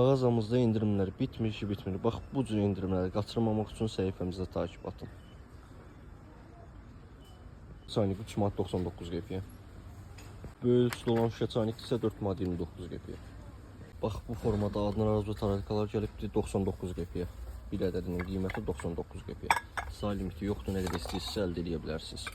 Mağazamızda indirimler bitmir ki bitmir. Bax bu cür indirimləri qaçırmamaq üçün səhifəmizə takip atın. Çaynik 3 manat 99 qəpiyə. Böyük ölçülü olan şüşə çaynik isə 4 manat 29 qəpiyə. Bax bu formada adına razı taratkalar gəlibdir 99 qəpiyə. Bir ədədinin qiyməti 99 qəpiyə. Sağ limiti yoxdur, nə qədər istəyirsinizsə əldə edə bilərsiniz.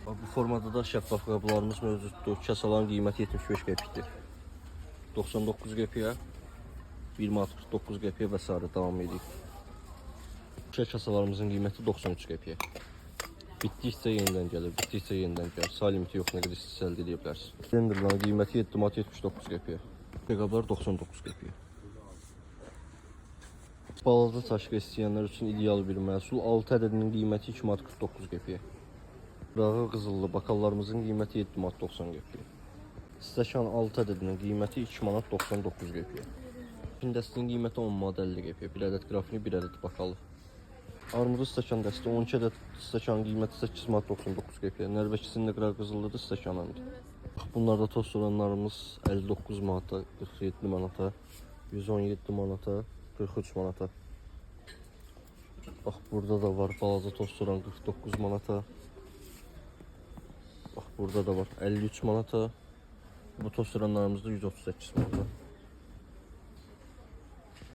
Bu formada da şəffaf qablarımız mövcuddur. Kasaların qiyməti 75 qəpikdir. 99 qəpiyə, 1 manat 49 qəpiyə və s. davam edir. Şüşə kasalarımızın qiyməti 93 qəpiyə. Bitdikcə yenidən gəlir, bitdikcə yenidən gəlir. Sağ limiti yox, nə qədər istəyirsinizsə əldə edə bilərsiniz. Blenderların qiyməti 7 manat 79 qəpiyə. Qablar 99 qəpiyə. Balaca taşqı istəyənlər üçün ideal bir məhsul. 6 ədədinin qiyməti 2 manat 49 qəpiyə. Rağı qızıllı bakallarımızın qiyməti 7 manat 90 qəpiyə. Stəkan 6 ədədinin qiyməti 2 manat 99 qəpiyə. Pin dəstinin qiyməti 10 manat 50 qəpiyə. 1 ədəd qrafini, 1 ədəd bakalı. Armudlu stəkan dəsti 12 ədəd stəkanın qiyməti 8 manat 99 qəpiyə. Nərvəkisinin də qıraq qızıllıdır stəkanındır. Bunlarda tost oranlarımız 59 manata, 47 manata, 117 manata, 43 manata. Bax burada da var balaca tost oran 49 manata. Bax burada da var 53 manata. Bu tost oranlarımız da 138 manata.